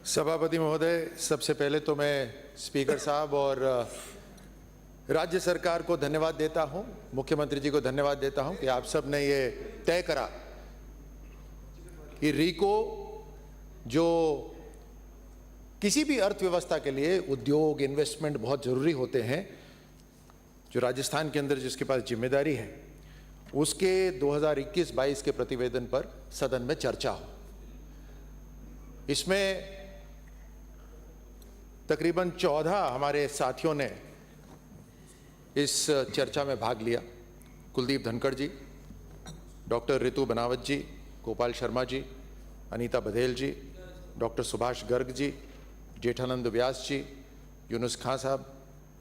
सभापति महोदय, सबसे पहले तो मैं स्पीकर साहब और राज्य सरकार को धन्यवाद देता हूं, मुख्यमंत्री जी को धन्यवाद देता हूं कि आप सब ने ये तय करा कि रीको जो किसी भी अर्थव्यवस्था के लिए उद्योग इन्वेस्टमेंट बहुत ज़रूरी होते हैं, जो राजस्थान के अंदर जिसके पास जिम्मेदारी है, उसके 2021-22 के प्रतिवेदन पर सदन में चर्चा हो। इसमें तकरीबन 14 हमारे साथियों ने इस चर्चा में भाग लिया। कुलदीप धनखड़ जी, डॉक्टर रितु बनावत जी, गोपाल शर्मा जी, अनीता बघेल जी, डॉक्टर सुभाष गर्ग जी, जेठानंद व्यास जी, यूनुस खां साहब,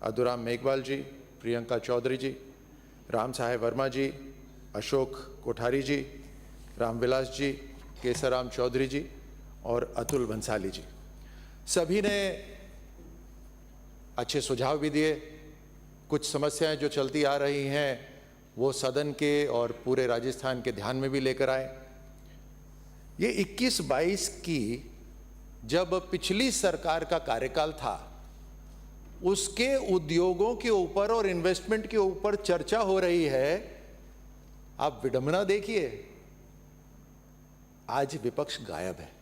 अदुराम मेघवाल जी, प्रियंका चौधरी जी, राम साहेब वर्मा जी, अशोक कोठारी जी, रामविलास जी, केसराम चौधरी जी और अतुल बंसाली जी। सभी ने अच्छे सुझाव भी दिए। कुछ समस्याएं जो चलती आ रही हैं वो सदन के और पूरे राजस्थान के ध्यान में भी लेकर आए। ये 21-22 की जब पिछली सरकार का कार्यकाल था, उसके उद्योगों के ऊपर और इन्वेस्टमेंट के ऊपर चर्चा हो रही है। आप विडंबना देखिए, आज विपक्ष गायब है।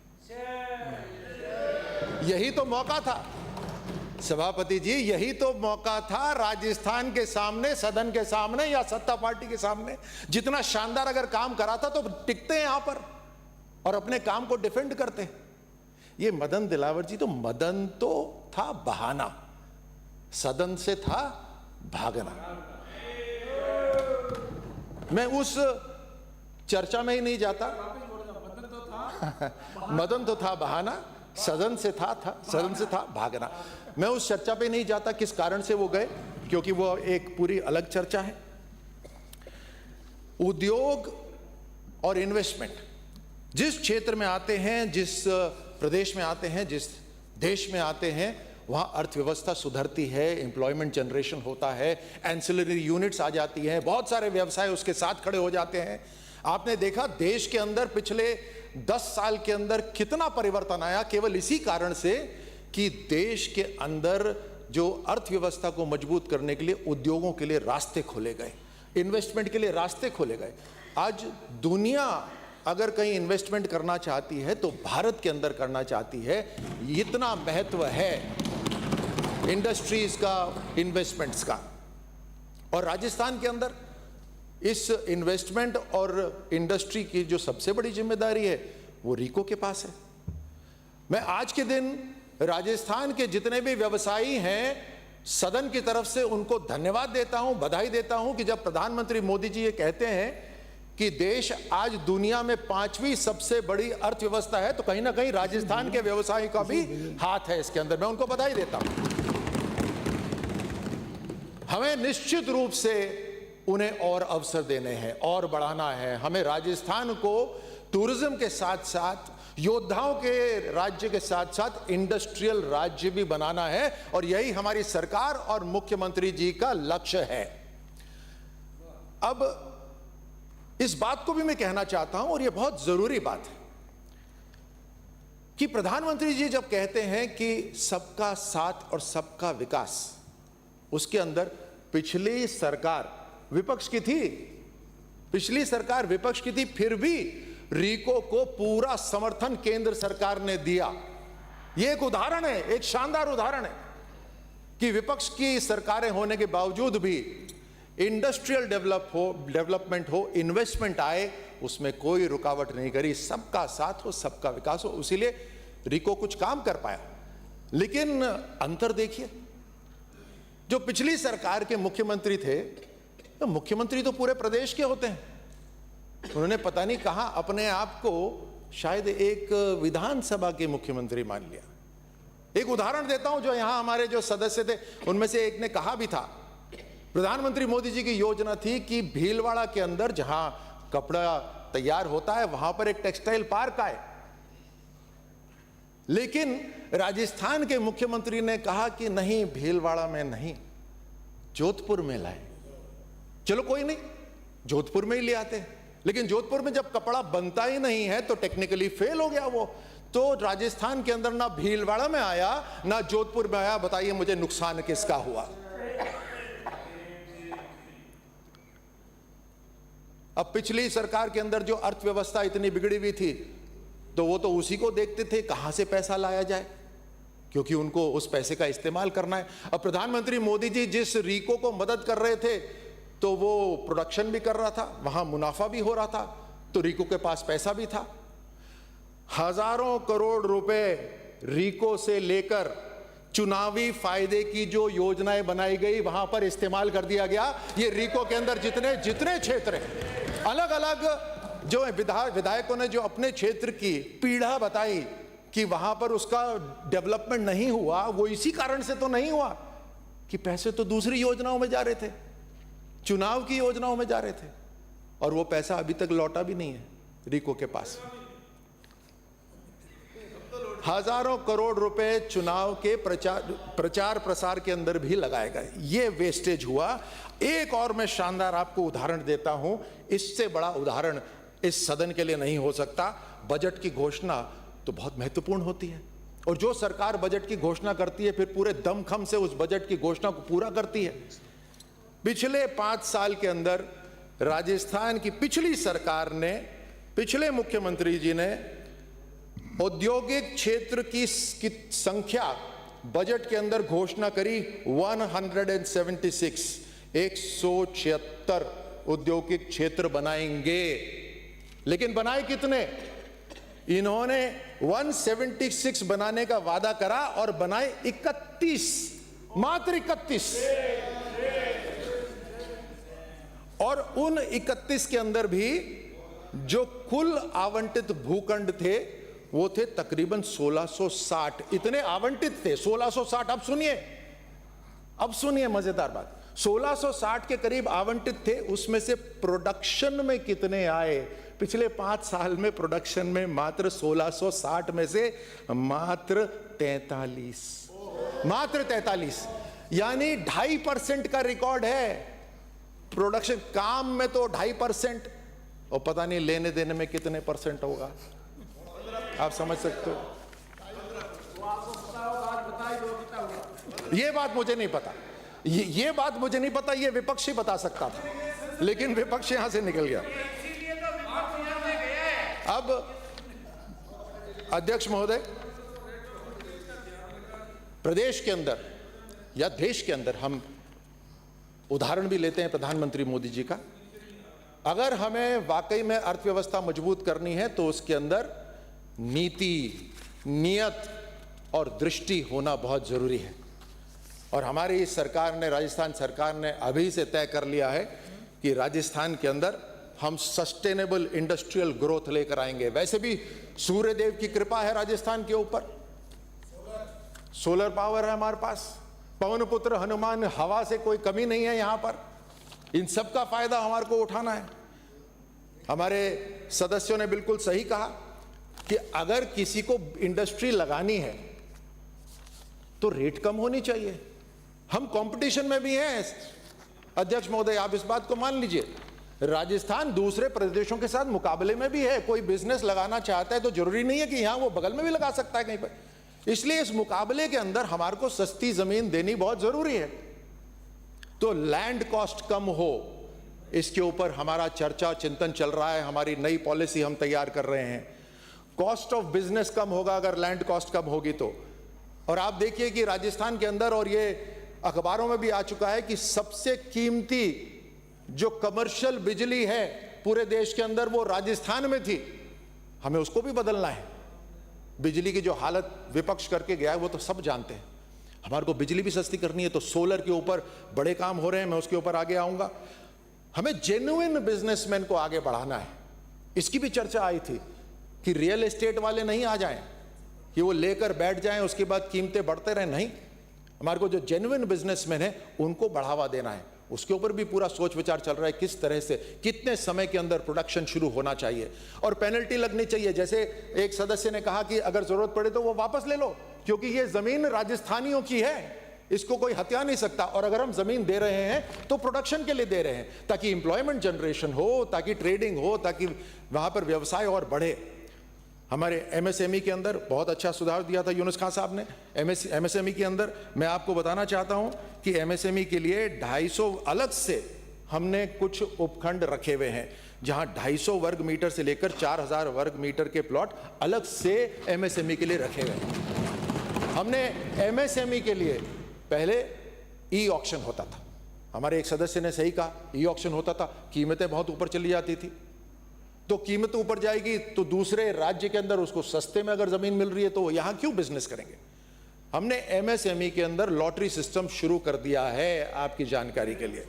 यही तो मौका था सभापति जी, यही तो मौका था राजस्थान के सामने, सदन के सामने या सत्ता पार्टी के सामने। जितना शानदार अगर काम करा था तो टिकते हैं यहां पर और अपने काम को डिफेंड करते हैं। ये मदन दिलावर जी, तो मदन तो था बहाना, सदन से था भागना। मैं उस चर्चा में ही नहीं जाता। मदन तो था बहाना, सदन से था भागना। मैं उस चर्चा पे नहीं जाता किस कारण से वो गए, क्योंकि वो एक पूरी अलग चर्चा है। उद्योग और इन्वेस्टमेंट जिस क्षेत्र में आते हैं, जिस प्रदेश में आते हैं, जिस देश में आते हैं, वहां अर्थव्यवस्था सुधरती है, एम्प्लॉयमेंट जनरेशन होता है, एंसिलरी यूनिट्स आ जाती हैं, बहुत सारे व्यवसाय उसके साथ खड़े हो जाते हैं। आपने देखा देश के अंदर पिछले 10 साल के अंदर कितना परिवर्तन आया, केवल इसी कारण से कि देश के अंदर जो अर्थव्यवस्था को मजबूत करने के लिए उद्योगों के लिए रास्ते खोले गए, इन्वेस्टमेंट के लिए रास्ते खोले गए। आज दुनिया अगर कहीं इन्वेस्टमेंट करना चाहती है तो भारत के अंदर करना चाहती है। इतना महत्व है इंडस्ट्रीज का, इन्वेस्टमेंट्स का। और राजस्थान के अंदर इस इन्वेस्टमेंट और इंडस्ट्री की जो सबसे बड़ी जिम्मेदारी है वो रीको के पास है। मैं आज के दिन राजस्थान के जितने भी व्यवसायी हैं, सदन की तरफ से उनको धन्यवाद देता हूं, बधाई देता हूं कि जब प्रधानमंत्री मोदी जी ये कहते हैं कि देश आज दुनिया में 5वीं सबसे बड़ी अर्थव्यवस्था है, तो कहीं ना कहीं राजस्थान के व्यवसायी का भी हाथ है इसके अंदर। मैं उनको बधाई देता हूं। हमें निश्चित रूप से उन्हें और अवसर देने हैं और बढ़ाना है। हमें राजस्थान को टूरिज्म के साथ साथ, योद्धाओं के राज्य के साथ साथ इंडस्ट्रियल राज्य भी बनाना है, और यही हमारी सरकार और मुख्यमंत्री जी का लक्ष्य है। अब इस बात को भी मैं कहना चाहता हूं, और यह बहुत जरूरी बात है, कि प्रधानमंत्री जी जब कहते हैं कि सबका साथ और सबका विकास, उसके अंदर पिछली सरकार विपक्ष की थी, पिछली सरकार विपक्ष की थी, फिर भी रीको को पूरा समर्थन केंद्र सरकार ने दिया। यह एक उदाहरण है, एक शानदार उदाहरण है कि विपक्ष की सरकारें होने के बावजूद भी इंडस्ट्रियल डेवलपमेंट हो, इन्वेस्टमेंट आए, उसमें कोई रुकावट नहीं करी। सबका साथ हो, सबका विकास हो, इसीलिए रीको कुछ काम कर पाया। लेकिन अंतर देखिए, जो पिछली सरकार के मुख्यमंत्री थे, तो मुख्यमंत्री तो पूरे प्रदेश के होते हैं, उन्होंने पता नहीं कहां अपने आप को शायद एक विधानसभा के मुख्यमंत्री मान लिया। एक उदाहरण देता हूं, जो यहां हमारे जो सदस्य थे उनमें से एक ने कहा भी था, प्रधानमंत्री मोदी जी की योजना थी कि भीलवाड़ा के अंदर जहां कपड़ा तैयार होता है वहां पर एक टेक्सटाइल पार्क आए। लेकिन राजस्थान के मुख्यमंत्री ने कहा कि नहीं, भीलवाड़ा में नहीं, जोधपुर में लाए। चलो कोई नहीं, जोधपुर में ही ले आते हैं। लेकिन जोधपुर में जब कपड़ा बनता ही नहीं है तो टेक्निकली फेल हो गया वो। तो राजस्थान के अंदर ना भीलवाड़ा में आया ना जोधपुर में आया। बताइए मुझे नुकसान किसका हुआ? अब पिछली सरकार के अंदर जो अर्थव्यवस्था इतनी बिगड़ी हुई थी, तो वो तो उसी को देखते थे कहां से पैसा लाया जाए, क्योंकि उनको उस पैसे का इस्तेमाल करना है। अब प्रधानमंत्री मोदी जी जिस रीको को मदद कर रहे थे, तो वो प्रोडक्शन भी कर रहा था, वहां मुनाफा भी हो रहा था, तो रीको के पास पैसा भी था। हजारों करोड़ रुपए रीको से लेकर चुनावी फायदे की जो योजनाएं बनाई गई वहां पर इस्तेमाल कर दिया गया। ये रीको के अंदर जितने जितने क्षेत्र हैं, अलग अलग जो विधायकों ने जो अपने क्षेत्र की पीड़ा बताई कि वहां पर उसका डेवलपमेंट नहीं हुआ, वो इसी कारण से तो नहीं हुआ कि पैसे तो दूसरी योजनाओं में जा रहे थे, चुनाव की योजनाओं में जा रहे थे, और वो पैसा अभी तक लौटा भी नहीं है रीको के पास। हजारों करोड़ रुपए चुनाव के प्रचार प्रसार के अंदर भी लगाए गए, ये वेस्टेज हुआ। एक और मैं शानदार आपको उदाहरण देता हूं, इससे बड़ा उदाहरण इस सदन के लिए नहीं हो सकता। बजट की घोषणा तो बहुत महत्वपूर्ण होती है, और जो सरकार बजट की घोषणा करती है फिर पूरे दमखम से उस बजट की घोषणा को पूरा करती है। पिछले 5 साल के अंदर राजस्थान की पिछली सरकार ने, पिछले मुख्यमंत्री जी ने औद्योगिक क्षेत्र की संख्या बजट के अंदर घोषणा करी 176, 176 औद्योगिक क्षेत्र बनाएंगे। लेकिन बनाए कितने? इन्होंने 176 बनाने का वादा करा और बनाए 31, मात्र 31। और उन 31 के अंदर भी जो कुल आवंटित भूखंड थे वो थे तकरीबन 1660। इतने आवंटित थे 1660। अब सुनिए मजेदार बात, 1660 के करीब आवंटित थे, उसमें से प्रोडक्शन में कितने आए? पिछले 5 साल में प्रोडक्शन में मात्र 1660 में से मात्र 43, यानी 2.5% का रिकॉर्ड है प्रोडक्शन। काम में तो 2.5%, और पता नहीं लेने देने में कितने परसेंट होगा, आप समझ सकते हो। ये बात मुझे नहीं पता, ये बात मुझे नहीं पता, ये विपक्ष ही बता सकता था, लेकिन विपक्ष यहां से निकल गया। अब अध्यक्ष महोदय, प्रदेश के अंदर या देश के अंदर हम उदाहरण भी लेते हैं प्रधानमंत्री मोदी जी का। अगर हमें वाकई में अर्थव्यवस्था मजबूत करनी है तो उसके अंदर नीति, नियत और दृष्टि होना बहुत जरूरी है। और हमारी सरकार ने, राजस्थान सरकार ने अभी से तय कर लिया है कि राजस्थान के अंदर हम सस्टेनेबल इंडस्ट्रियल ग्रोथ लेकर आएंगे। वैसे भी सूर्य देव की कृपा है राजस्थान के ऊपर, सोलर पावर है हमारे पास, पवन पुत्र हनुमान, हवा से कोई कमी नहीं है यहां पर। इन सब का फायदा हमारे को उठाना है। हमारे सदस्यों ने बिल्कुल सही कहा कि अगर किसी को इंडस्ट्री लगानी है तो रेट कम होनी चाहिए। हम कंपटीशन में भी हैं अध्यक्ष महोदय, आप इस बात को मान लीजिए। राजस्थान दूसरे प्रदेशों के साथ मुकाबले में भी है। कोई बिजनेस लगाना चाहता है तो जरूरी नहीं है कि यहां वो बगल में भी लगा सकता है कहीं पर। इसलिए इस मुकाबले के अंदर हमारे को सस्ती जमीन देनी बहुत जरूरी है। तो लैंड कॉस्ट कम हो, इसके ऊपर हमारा चर्चा चिंतन चल रहा है। हमारी नई पॉलिसी हम तैयार कर रहे हैं। कॉस्ट ऑफ बिजनेस कम होगा अगर लैंड कॉस्ट कम होगी तो। और आप देखिए कि राजस्थान के अंदर, और ये अखबारों में भी आ चुका है कि सबसे कीमती जो कमर्शियल बिजली है पूरे देश के अंदर वो राजस्थान में थी। हमें उसको भी बदलना है। बिजली की जो हालत विपक्ष करके गया है वो तो सब जानते हैं। हमारे को बिजली भी सस्ती करनी है, तो सोलर के ऊपर बड़े काम हो रहे हैं, मैं उसके ऊपर आगे आऊंगा। हमें जेन्युइन बिजनेसमैन को आगे बढ़ाना है। इसकी भी चर्चा आई थी कि रियल एस्टेट वाले नहीं आ जाएं कि वो लेकर बैठ जाएं, उसके बाद कीमतें बढ़ते रहें। नहीं, हमारे को जो जेन्युइन बिजनेसमैन है उनको बढ़ावा देना है। उसके ऊपर भी पूरा सोच विचार चल रहा है, किस तरह से, कितने समय के अंदर प्रोडक्शन शुरू होना चाहिए, और पेनल्टी लगनी चाहिए। जैसे एक सदस्य ने कहा कि अगर जरूरत पड़े तो वो वापस ले लो, क्योंकि ये जमीन राजस्थानियों की है, इसको कोई हत्या नहीं सकता। और अगर हम जमीन दे रहे हैं तो प्रोडक्शन के लिए दे रहे हैं, ताकि एम्प्लॉयमेंट जनरेशन हो, ताकि ट्रेडिंग हो, ताकि वहां पर व्यवसाय और बढ़े। हमारे एमएसएमई के अंदर बहुत अच्छा सुधार दिया था यूनुस खान साहब ने। एमएसएमई के अंदर मैं आपको बताना चाहता हूं कि एमएसएमई के लिए 250 अलग से हमने कुछ उपखंड रखे हुए हैं, जहां 250 वर्ग मीटर से लेकर 4000 वर्ग मीटर के प्लॉट अलग से एमएसएमई के लिए रखे हुए हैं। हमने एमएसएमई के लिए पहले ई ऑक्शन होता था, हमारे एक सदस्य ने सही कहा, ई ऑक्शन होता था, कीमतें बहुत ऊपर चली जाती थी, तो कीमत ऊपर जाएगी तो दूसरे राज्य के अंदर उसको सस्ते में अगर जमीन मिल रही है तो यहां क्यों बिजनेस करेंगे। हमने एमएसएमई के अंदर लॉटरी सिस्टम शुरू कर दिया है, आपकी जानकारी के लिए।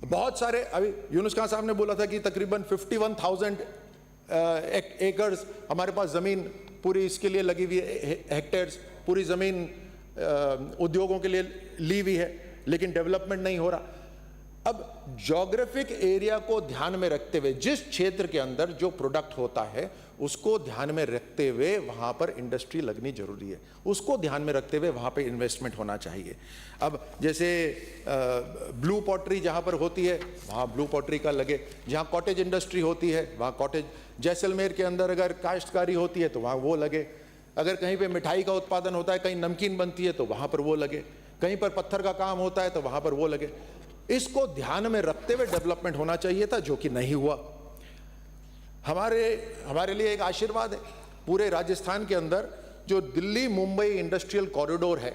बहुत सारे, अभी यूनुस खान साहब ने बोला था कि तकरीबन 51,000 एकर्स हमारे पास जमीन पूरी इसके लिए लगी हुई है, हेक्टेयर्स पूरी जमीन उद्योगों के लिए ली हुई है, लेकिन डेवलपमेंट नहीं हो रहा। अब ज्योग्राफिक एरिया को ध्यान में रखते हुए, जिस क्षेत्र के अंदर जो प्रोडक्ट होता है उसको ध्यान में रखते हुए वहां पर इंडस्ट्री लगनी जरूरी है, उसको ध्यान में रखते हुए वहां पे इन्वेस्टमेंट होना चाहिए। अब जैसे ब्लू पॉटरी जहां पर होती है वहां ब्लू पॉटरी का लगे, जहां कॉटेज इंडस्ट्री होती है वहां कॉटेज, जैसलमेर के अंदर अगर काश्तकारी होती है तो वहां वो लगे, अगर कहीं पे मिठाई का उत्पादन होता है, कहीं नमकीन बनती है तो वहां पर वो लगे, कहीं पर पत्थर का काम होता है तो वहां पर वो लगे। इसको ध्यान में रखते हुए डेवलपमेंट होना चाहिए था, जो कि नहीं हुआ। हमारे लिए एक आशीर्वाद है, पूरे राजस्थान के अंदर जो दिल्ली मुंबई इंडस्ट्रियल कॉरिडोर है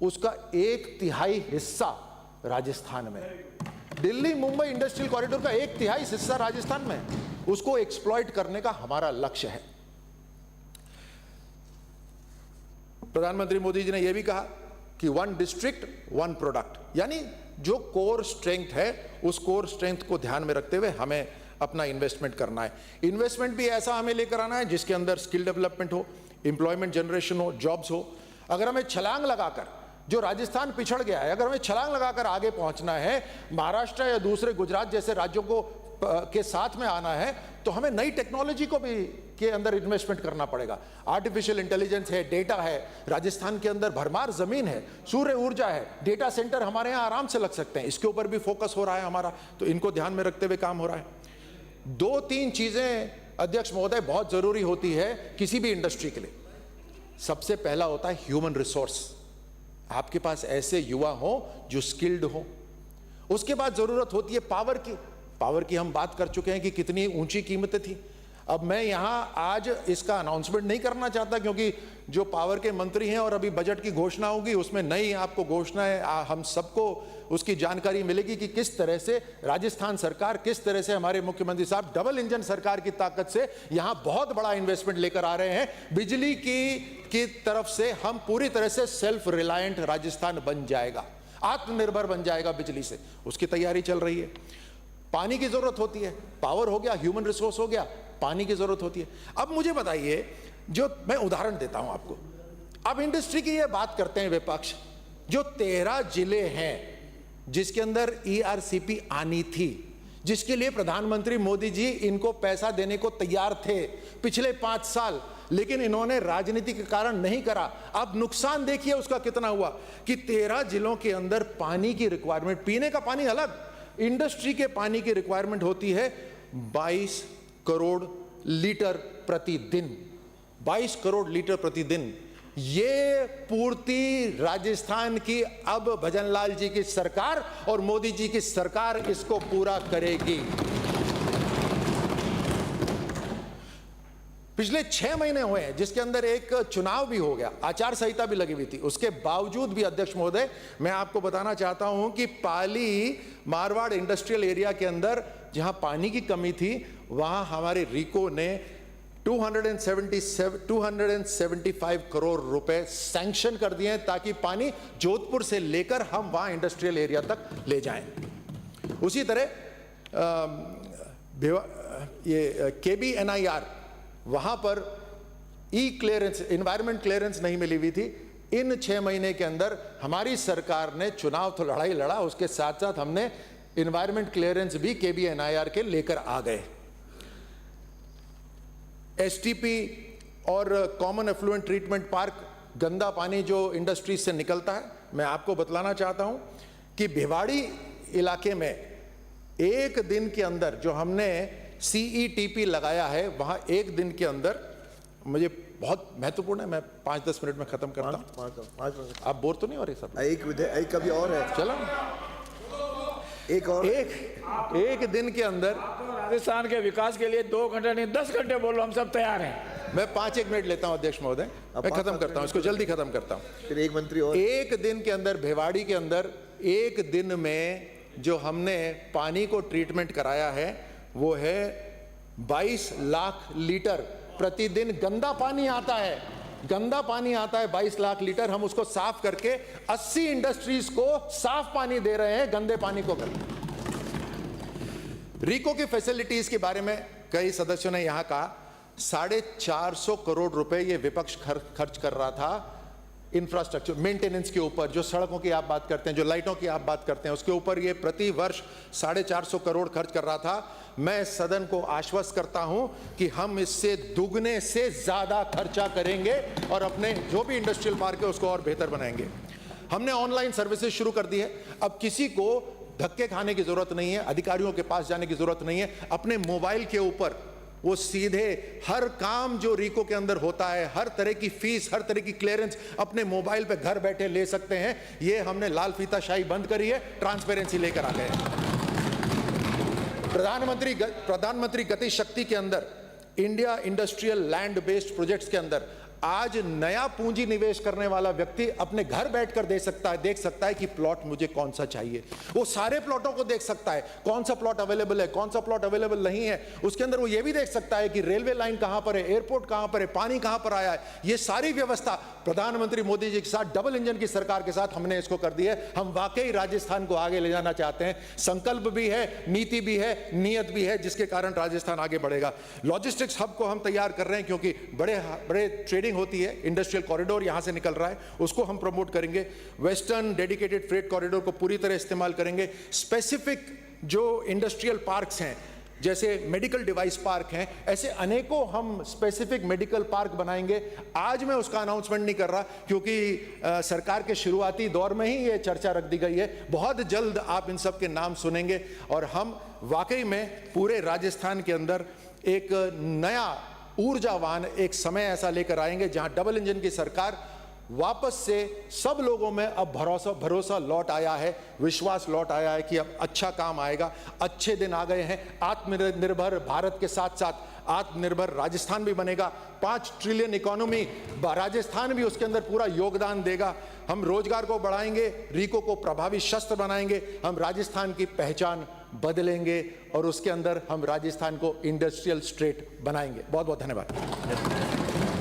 उसका 1/3 हिस्सा राजस्थान में है। दिल्ली मुंबई इंडस्ट्रियल कॉरिडोर का 1/3 हिस्सा राजस्थान में है, उसको एक्सप्लॉइट करने का हमारा लक्ष्य है। प्रधानमंत्री मोदी जी ने यह भी कहा कि 1 डिस्ट्रिक्ट 1 प्रोडक्ट, यानी जो कोर स्ट्रेंथ है उस कोर स्ट्रेंथ को ध्यान में रखते हुए हमें अपना इन्वेस्टमेंट करना है। इन्वेस्टमेंट भी ऐसा हमें लेकर आना है जिसके अंदर स्किल डेवलपमेंट हो, एम्प्लॉयमेंट जनरेशन हो, जॉब्स हो। अगर हमें छलांग लगाकर, जो राजस्थान पिछड़ गया है, अगर हमें छलांग लगाकर आगे पहुंचना है, महाराष्ट्र या दूसरे गुजरात जैसे राज्यों को के साथ में आना है, तो हमें नई टेक्नोलॉजी को भी के अंदर इन्वेस्टमेंट करना पड़ेगा। आर्टिफिशियल इंटेलिजेंस है, डेटा है, राजस्थान के अंदर भरमार जमीन है, सूर्य ऊर्जा है, डेटा सेंटर हमारे यहाँ आराम से लग सकते हैं, इसके ऊपर भी फोकस हो रहा है हमारा, तो इनको ध्यान में रखते हुए काम हो रहा है। 2-3 चीजें अध्यक्ष महोदय बहुत जरूरी होती है किसी भी इंडस्ट्री के लिए। सबसे पहला होता है ह्यूमन रिसोर्स, आपके पास ऐसे युवा हो जो स्किल्ड हो। उसके बाद जरूरत होती है पावर की हम बात कर चुके हैं कि कितनी ऊंची कीमतें थी। अब मैं यहां आज इसका अनाउंसमेंट नहीं करना चाहता, क्योंकि जो पावर के मंत्री हैं और अभी बजट की घोषणा होगी उसमें नई आपको घोषणाएं, हम सबको उसकी जानकारी मिलेगी कि किस तरह से राजस्थान सरकार, किस तरह से हमारे मुख्यमंत्री साहब डबल इंजन सरकार की ताकत से यहां बहुत बड़ा इन्वेस्टमेंट लेकर आ रहे हैं। बिजली की तरफ से हम पूरी तरह से सेल्फ रिलायंट राजस्थान बन जाएगा, आत्मनिर्भर बन जाएगा बिजली से, उसकी तैयारी चल रही है। पानी की जरूरत होती है, पावर हो गया, ह्यूमन रिसोर्स हो गया, पानी की जरूरत होती है। अब मुझे बताइए, जो मैं उदाहरण देता हूं आपको, अब इंडस्ट्री की ये बात करते हैं विपक्ष, जो 13 जिले हैं जिसके अंदर ERCP आनी थी, जिसके लिए प्रधानमंत्री मोदी जी इनको पैसा देने को तैयार थे पिछले 5 साल, लेकिन इन्होंने राजनीति के कारण नहीं करा। अब नुकसान देखिए उसका कितना हुआ कि 13 जिलों के अंदर पानी की रिक्वायरमेंट, पीने का पानी अलग, इंडस्ट्री के पानी की रिक्वायरमेंट होती है 22 करोड़ लीटर प्रतिदिन, 22 करोड़ लीटर प्रतिदिन। ये पूर्ति राजस्थान की अब भजनलाल जी की सरकार और मोदी जी की सरकार इसको पूरा करेगी। पिछले 6 महीने हुए हैं जिसके अंदर एक चुनाव भी हो गया, आचार संहिता भी लगी हुई थी, उसके बावजूद भी अध्यक्ष महोदय मैं आपको बताना चाहता हूं कि पाली मारवाड़ इंडस्ट्रियल एरिया के अंदर जहां पानी की कमी थी, वहां हमारे रिको ने 275 करोड़ रुपए सैंक्शन कर दिए हैं ताकि पानी जोधपुर से लेकर हम वहां इंडस्ट्रियल एरिया तक ले जाएं। उसी तरह ये KBNIR, वहां पर क्लियरेंस, एनवायरमेंट क्लियरेंस नहीं मिली हुई थी। इन 6 महीने के अंदर हमारी सरकार ने चुनाव तो लड़ाई लड़ा, उसके साथ साथ हमने एनवायरमेंट क्लियरेंस भी KBNIR के लेकर आ गए। STP और कॉमन एफ्लुएंट ट्रीटमेंट पार्क, गंदा पानी जो इंडस्ट्री से निकलता है, मैं आपको बतलाना चाहता हूं कि भिवाड़ी इलाके में एक दिन के अंदर जो हमने CETP लगाया है, वहां एक दिन के अंदर, मुझे बहुत महत्वपूर्ण है, मैं 5-10 मिनट में खत्म करता हूं। आप बोर तो नहीं हो रहे सब? एक कभी और है, चलो एक और, एक दिन के अंदर राजस्थान के विकास के लिए 2 घंटे नहीं 10 घंटे बोलो, हम सब तैयार हैं। मैं 5-1 मिनट लेता हूं अध्यक्ष महोदय, मैं खत्म करता हूं, इसको जल्दी खत्म करता हूं। फिर एक मंत्री और। एक दिन के अंदर भिवाड़ी के अंदर एक दिन में जो हमने पानी को ट्रीटमेंट कराया है वो है 22 लाख लीटर प्रतिदिन। गंदा पानी आता है, गंदा पानी आता है 22 लाख लीटर, हम उसको साफ करके 80 इंडस्ट्रीज को साफ पानी दे रहे हैं गंदे पानी को करके। रीको की फैसिलिटीज के बारे में कई सदस्यों ने यहां कहा, 450 करोड़ रुपए ये विपक्ष खर्च कर रहा था इंफ्रास्ट्रक्चर मेंटेनेंस के ऊपर। जो सड़कों की आप बात करते हैं, जो लाइटों की आप बात करते हैं, उसके ऊपर ये प्रति वर्ष 450 करोड़ खर्च कर रहा था। मैं सदन को आश्वस्त करता हूं कि हम इससे दुगने से ज्यादा खर्चा करेंगे और अपने जो भी इंडस्ट्रियल पार्क है उसको और बेहतर बनाएंगे। हमने ऑनलाइन सर्विसेज शुरू कर दी है, अब किसी को धक्के खाने की जरूरत नहीं है, अधिकारियों के पास जाने की जरूरत नहीं है। अपने मोबाइल के ऊपर वो सीधे हर काम जो रीको के अंदर होता है, हर तरह की फीस, हर तरह की क्लियरेंस अपने मोबाइल पे घर बैठे ले सकते हैं। ये हमने लाल फीताशाही बंद करी है, ट्रांसपेरेंसी लेकर आ गए हैं। प्रधानमंत्री गति शक्ति के अंदर, India industrial land based projects के अंदर आज नया पूंजी निवेश करने वाला व्यक्ति अपने घर बैठकर देख सकता है कि प्लॉट मुझे कौन सा चाहिए। वो सारे प्लॉटों को देख सकता है, कौन सा प्लॉट अवेलेबल है, कौन सा प्लॉट अवेलेबल नहीं है। उसके अंदर वो ये भी देख सकता है कि रेलवे लाइन कहां पर है, एयरपोर्ट कहां पर है, पानी कहां पर आया है। ये सारी व्यवस्था प्रधानमंत्री मोदी जी के साथ, डबल इंजन की सरकार के साथ हमने इसको कर दी है। हम वाकई राजस्थान को आगे ले जाना चाहते हैं। संकल्प भी है, नीति भी है, नियत भी है, जिसके कारण राजस्थान आगे बढ़ेगा। लॉजिस्टिक्स हब को हम तैयार कर रहे हैं क्योंकि बड़े ट्रेडिंग होती है, इंडस्ट्रियल कॉरिडोर यहां से निकल रहा है, उसको हम प्रमोट करेंगे। वेस्टर्न डेडिकेटेड फ्रेट कॉरिडोर को पूरी तरह इस्तेमाल करेंगे। स्पेसिफिक जो इंडस्ट्रियल पार्क्स हैं, जैसे मेडिकल डिवाइस पार्क हैं, ऐसे अनेकों हम स्पेसिफिक मेडिकल पार्क बनाएंगे। आज मैं उसका अनाउंसमेंट नहीं कर रहा क्योंकि सरकार के शुरुआती दौर में ही ये चर्चा रख दी गई है। बहुत जल्द आप इन सब के नाम सुनेंगे और हम वाकई में पूरे राजस्थान के अंदर एक नया ऊर्जावान एक समय ऐसा लेकर आएंगे जहां डबल इंजन की सरकार वापस से सब लोगों में अब भरोसा लौट आया है, विश्वास लौट आया है कि अब अच्छा काम आएगा। अच्छे दिन आ गए हैं। आत्मनिर्भर भारत के साथ साथ आत्मनिर्भर राजस्थान भी बनेगा। 5 ट्रिलियन इकोनॉमी, राजस्थान भी उसके अंदर पूरा योगदान देगा। हम रोजगार को बढ़ाएंगे, रीको को प्रभावी शस्त्र बनाएंगे, हम राजस्थान की पहचान बदलेंगे और उसके अंदर हम राजस्थान को इंडस्ट्रियल स्टेट बनाएंगे। बहुत बहुत धन्यवाद।